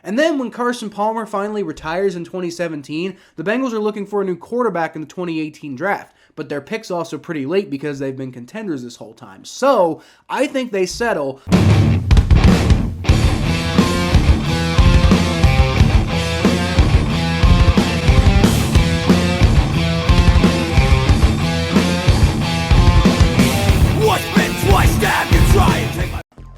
And then when Carson Palmer finally retires in 2017, the Bengals are looking for a new quarterback in the 2018 draft. But their pick's also pretty late because they've been contenders this whole time. So I think they settle.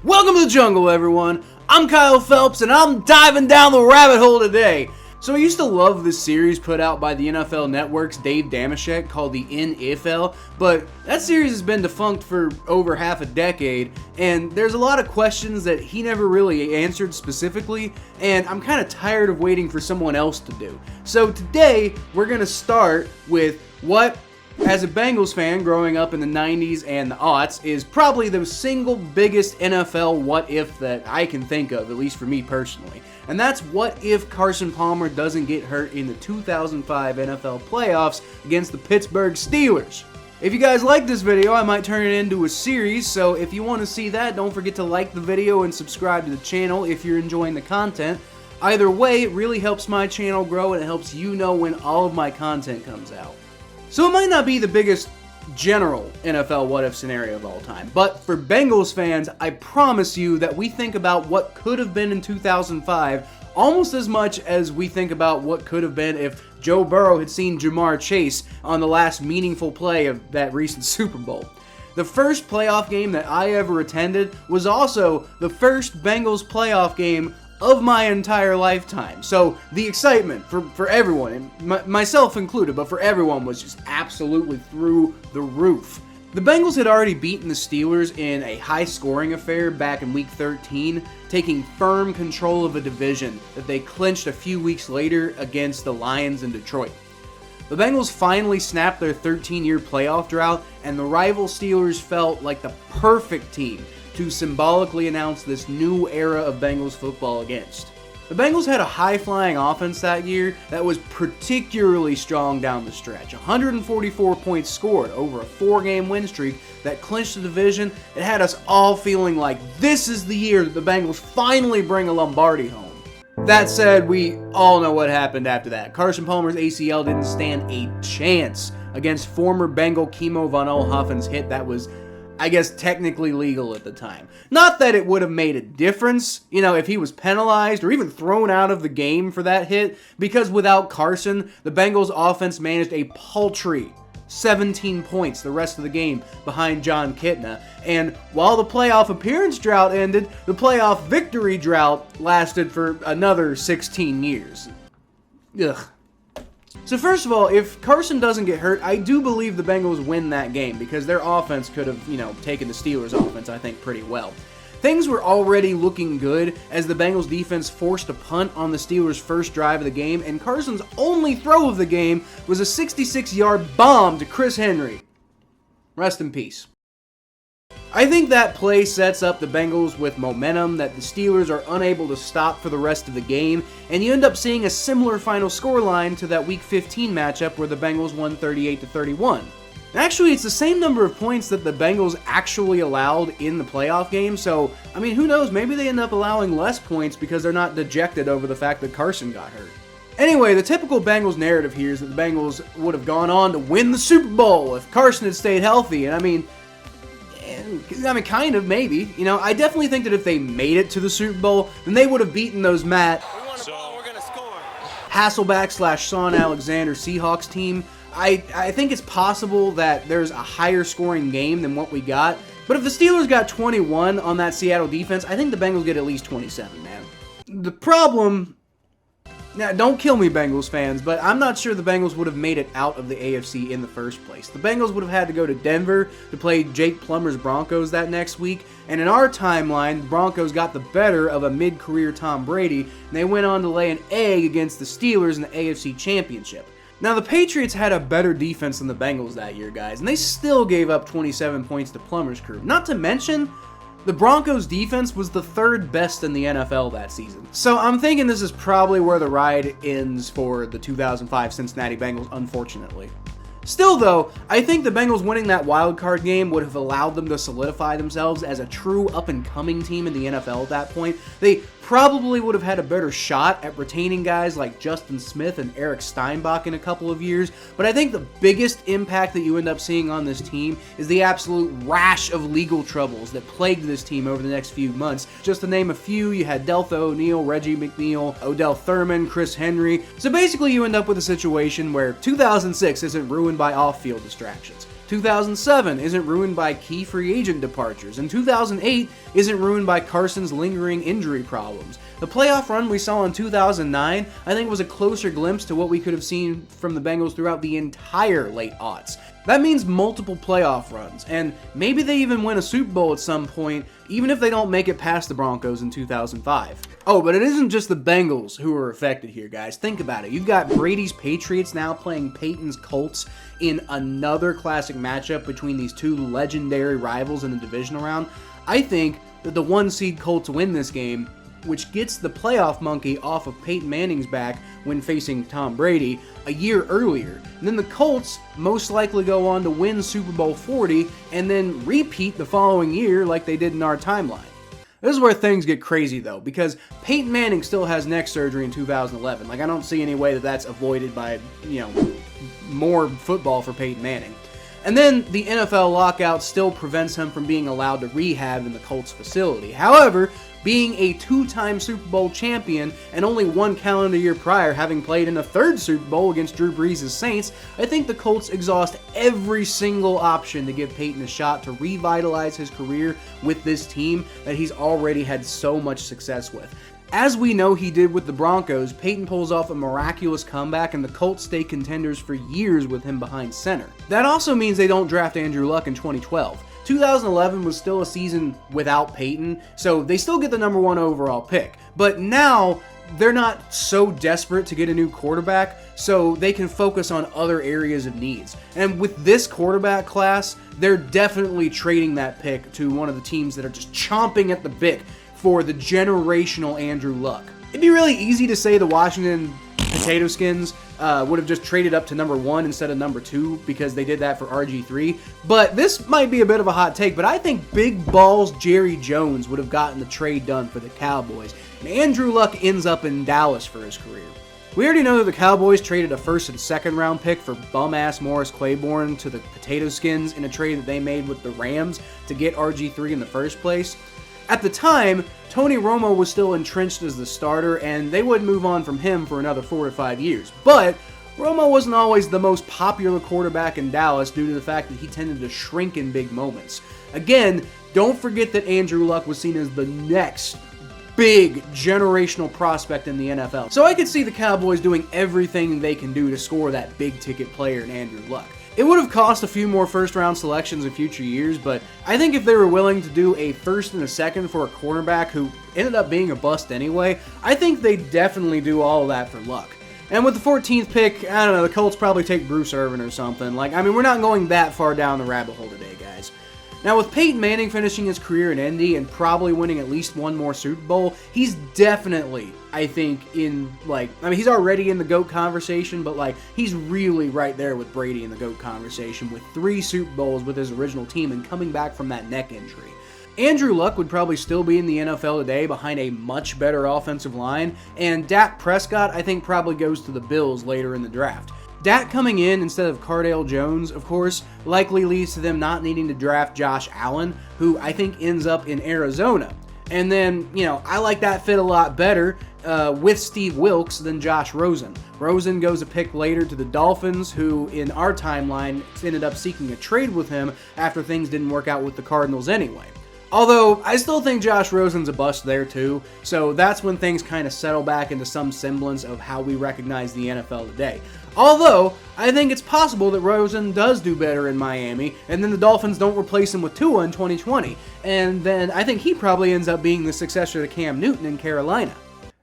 Welcome to the jungle, everyone. I'm Kyle Phelps, and I'm diving down the rabbit hole today. So I used to love this series put out by the NFL Network's Dave Dameshek called the NFL, but that series has been defunct for over half a decade, and there's a lot of questions that he never really answered specifically, and I'm kind of tired of waiting for someone else to do. So today, we're going to start with what, as a Bengals fan growing up in the 90s and the aughts, is probably the single biggest NFL what if that I can think of, at least for me personally. And that's what if Carson Palmer doesn't get hurt in the 2005 NFL playoffs against the Pittsburgh Steelers. If you guys like this video, I might turn it into a series, so if you want to see that, don't forget to like the video and subscribe to the channel if you're enjoying the content. Either way, it really helps my channel grow and it helps you know when all of my content comes out. So it might not be the biggest general NFL what-if scenario of all time, but for Bengals fans, I promise you that we think about what could have been in 2005 almost as much as we think about what could have been if Joe Burrow had seen Jamar Chase on the last meaningful play of that recent Super Bowl. The first playoff game that I ever attended was also the first Bengals playoff game of my entire lifetime. So the excitement for everyone, and myself included, but for everyone, was just absolutely through the roof. The Bengals had already beaten the Steelers in a high-scoring affair back in Week 13, taking firm control of a division that they clinched a few weeks later against the Lions in Detroit. The Bengals finally snapped their 13-year playoff drought, and the rival Steelers felt like the perfect team to symbolically announce this new era of Bengals football against. The Bengals had a high-flying offense that year that was particularly strong down the stretch. 144 points scored over a 4-game win streak that clinched the division. It had us all feeling like this is the year that the Bengals finally bring a Lombardi home. That said, we all know what happened after that. Carson Palmer's ACL didn't stand a chance against former Bengal Kimo von Oelhoffen's hit that was, I guess, technically legal at the time. Not that it would have made a difference, if he was penalized or even thrown out of the game for that hit, because without Carson, the Bengals offense managed a paltry 17 points the rest of the game behind John Kitna. And while the playoff appearance drought ended, the playoff victory drought lasted for another 16 years. Ugh. So first of all, if Carson doesn't get hurt, I do believe the Bengals win that game because their offense could have, taken the Steelers' offense, I think, pretty well. Things were already looking good as the Bengals defense forced a punt on the Steelers' first drive of the game, and Carson's only throw of the game was a 66-yard bomb to Chris Henry. Rest in peace. I think that play sets up the Bengals with momentum that the Steelers are unable to stop for the rest of the game, and you end up seeing a similar final scoreline to that Week 15 matchup where the Bengals won 38-31. Actually, it's the same number of points that the Bengals actually allowed in the playoff game, so, who knows, maybe they end up allowing less points because they're not dejected over the fact that Carson got hurt. Anyway, the typical Bengals narrative here is that the Bengals would have gone on to win the Super Bowl if Carson had stayed healthy, and kind of, maybe. I definitely think that if they made it to the Super Bowl, then they would have beaten those Matt Hasselbeck/Sean Alexander Seahawks team. I think it's possible that there's a higher scoring game than what we got, but if the Steelers got 21 on that Seattle defense, I think the Bengals get at least 27, man. The problem... Now, don't kill me, Bengals fans, but I'm not sure the Bengals would have made it out of the AFC in the first place. The Bengals would have had to go to Denver to play Jake Plummer's Broncos that next week, and in our timeline, the Broncos got the better of a mid-career Tom Brady, and they went on to lay an egg against the Steelers in the AFC Championship. Now, the Patriots had a better defense than the Bengals that year, guys, and they still gave up 27 points to Plummer's crew. Not to mention, the Broncos' defense was the third best in the NFL that season. So I'm thinking this is probably where the ride ends for the 2005 Cincinnati Bengals, unfortunately. Still, though, I think the Bengals winning that wildcard game would have allowed them to solidify themselves as a true up-and-coming team in the NFL at that point. They probably would have had a better shot at retaining guys like Justin Smith and Eric Steinbach in a couple of years, but I think the biggest impact that you end up seeing on this team is the absolute rash of legal troubles that plagued this team over the next few months. Just to name a few, you had Deltha O'Neal, Reggie McNeil, Odell Thurman, Chris Henry. So basically you end up with a situation where 2006 isn't ruined by off-field distractions. 2007 isn't ruined by key free agent departures, and 2008 isn't ruined by Carson's lingering injury problems. The playoff run we saw in 2009, I think, was a closer glimpse to what we could have seen from the Bengals throughout the entire late aughts. That means multiple playoff runs, and maybe they even win a Super Bowl at some point, even if they don't make it past the Broncos in 2005. Oh, but it isn't just the Bengals who are affected here, guys. Think about it. You've got Brady's Patriots now playing Peyton's Colts in another classic matchup between these two legendary rivals in the divisional round. I think that the 1-seed Colts win this game, which gets the playoff monkey off of Peyton Manning's back when facing Tom Brady a year earlier. And then the Colts most likely go on to win Super Bowl 40 and then repeat the following year like they did in our timeline. This is where things get crazy, though, because Peyton Manning still has neck surgery in 2011. Like, I don't see any way that that's avoided by, more football for Peyton Manning. And then the NFL lockout still prevents him from being allowed to rehab in the Colts facility. However, being a two-time Super Bowl champion and only one calendar year prior having played in a third Super Bowl against Drew Brees' Saints, I think the Colts exhaust every single option to give Peyton a shot to revitalize his career with this team that he's already had so much success with. As we know he did with the Broncos, Peyton pulls off a miraculous comeback and the Colts stay contenders for years with him behind center. That also means they don't draft Andrew Luck in 2012. 2011 was still a season without Peyton, so they still get the number 1 overall pick. But now, they're not so desperate to get a new quarterback, so they can focus on other areas of needs. And with this quarterback class, they're definitely trading that pick to one of the teams that are just chomping at the bit for the generational Andrew Luck. It'd be really easy to say the Washington Potato Skins would have just traded up to number 1 instead of number 2 because they did that for RG3, but this might be a bit of a hot take, but I think Big Balls Jerry Jones would have gotten the trade done for the Cowboys, and Andrew Luck ends up in Dallas for his career. We already know that the Cowboys traded a first and second round pick for bum-ass Morris Claiborne to the Potato Skins in a trade that they made with the Rams to get RG3 in the first place. At the time, Tony Romo was still entrenched as the starter, and they wouldn't move on from him for another 4 to 5 years. But Romo wasn't always the most popular quarterback in Dallas due to the fact that he tended to shrink in big moments. Again, don't forget that Andrew Luck was seen as the next big generational prospect in the NFL. So I could see the Cowboys doing everything they can do to score that big-ticket player in Andrew Luck. It would have cost a few more first-round selections in future years, but I think if they were willing to do a first and a second for a cornerback who ended up being a bust anyway, I think they'd definitely do all of that for Luck. And with the 14th pick, I don't know, the Colts probably take Bruce Irvin or something. We're not going that far down the rabbit hole today, guys. Now, with Peyton Manning finishing his career in Indy and probably winning at least one more Super Bowl, he's definitely, I think, he's already in the GOAT conversation, but, he's really right there with Brady in the GOAT conversation with 3 Super Bowls with his original team and coming back from that neck injury. Andrew Luck would probably still be in the NFL today behind a much better offensive line, and Dak Prescott, I think, probably goes to the Bills later in the draft. Dak coming in instead of Cardale Jones, of course, likely leads to them not needing to draft Josh Allen, who I think ends up in Arizona. And then, I like that fit a lot better with Steve Wilks than Josh Rosen. Rosen goes a pick later to the Dolphins, who in our timeline ended up seeking a trade with him after things didn't work out with the Cardinals anyway. Although, I still think Josh Rosen's a bust there too, so that's when things kind of settle back into some semblance of how we recognize the NFL today. Although, I think it's possible that Rosen does do better in Miami, and then the Dolphins don't replace him with Tua in 2020, and then I think he probably ends up being the successor to Cam Newton in Carolina.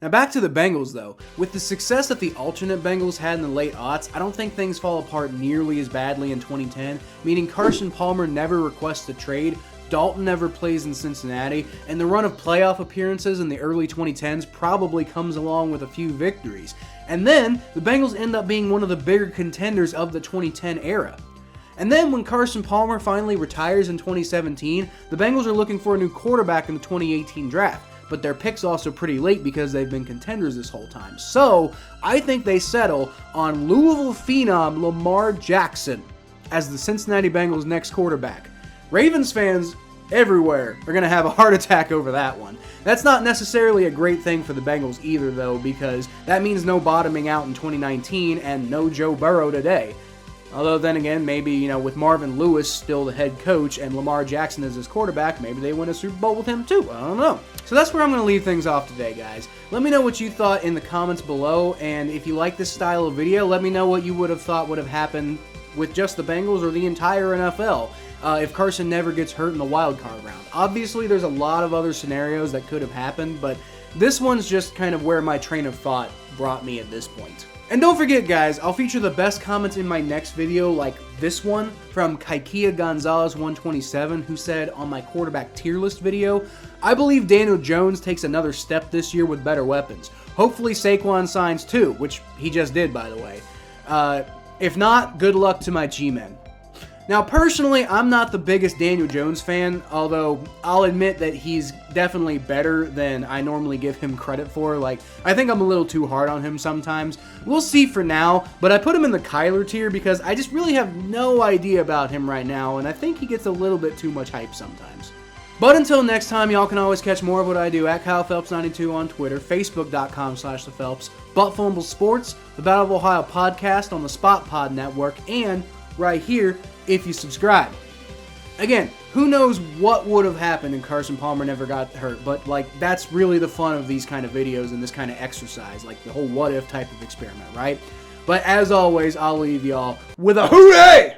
Now back to the Bengals though. With the success that the alternate Bengals had in the late aughts, I don't think things fall apart nearly as badly in 2010, meaning Carson Palmer never requests a trade, Dalton never plays in Cincinnati, and the run of playoff appearances in the early 2010s probably comes along with a few victories. And then, the Bengals end up being one of the bigger contenders of the 2010 era. And then when Carson Palmer finally retires in 2017, the Bengals are looking for a new quarterback in the 2018 draft. but their pick's also pretty late because they've been contenders this whole time. So, I think they settle on Louisville phenom Lamar Jackson as the Cincinnati Bengals' next quarterback. Ravens fans everywhere are going to have a heart attack over that one. That's not necessarily a great thing for the Bengals either, though, because that means no bottoming out in 2019 and no Joe Burrow today. Although then again, maybe, with Marvin Lewis still the head coach and Lamar Jackson as his quarterback, maybe they win a Super Bowl with him too. I don't know. So that's where I'm going to leave things off today, guys. Let me know what you thought in the comments below, and if you like this style of video, let me know what you would have thought would have happened with just the Bengals or the entire NFL. If Carson never gets hurt in the wild card round. Obviously, there's a lot of other scenarios that could have happened, but this one's just kind of where my train of thought brought me at this point. And don't forget, guys, I'll feature the best comments in my next video, like this one from Kaikia Gonzalez 127, who said on my quarterback tier list video, I believe Daniel Jones takes another step this year with better weapons. Hopefully Saquon signs too, which he just did, by the way. If not, good luck to my G-men. Now, personally, I'm not the biggest Daniel Jones fan, although I'll admit that he's definitely better than I normally give him credit for. I think I'm a little too hard on him sometimes. We'll see for now, but I put him in the Kyler tier because I just really have no idea about him right now, and I think he gets a little bit too much hype sometimes. But until next time, y'all can always catch more of what I do at KylePhelps92 on Twitter, Facebook.com/ThePhelps, Butt Fumble Sports, the Battle of Ohio podcast on the Spot Pod Network, and right here, if you subscribe. Again, who knows what would have happened if Carson Palmer never got hurt, but that's really the fun of these kind of videos and this kind of exercise, the whole what if type of experiment, right? But as always, I'll leave y'all with a hooray!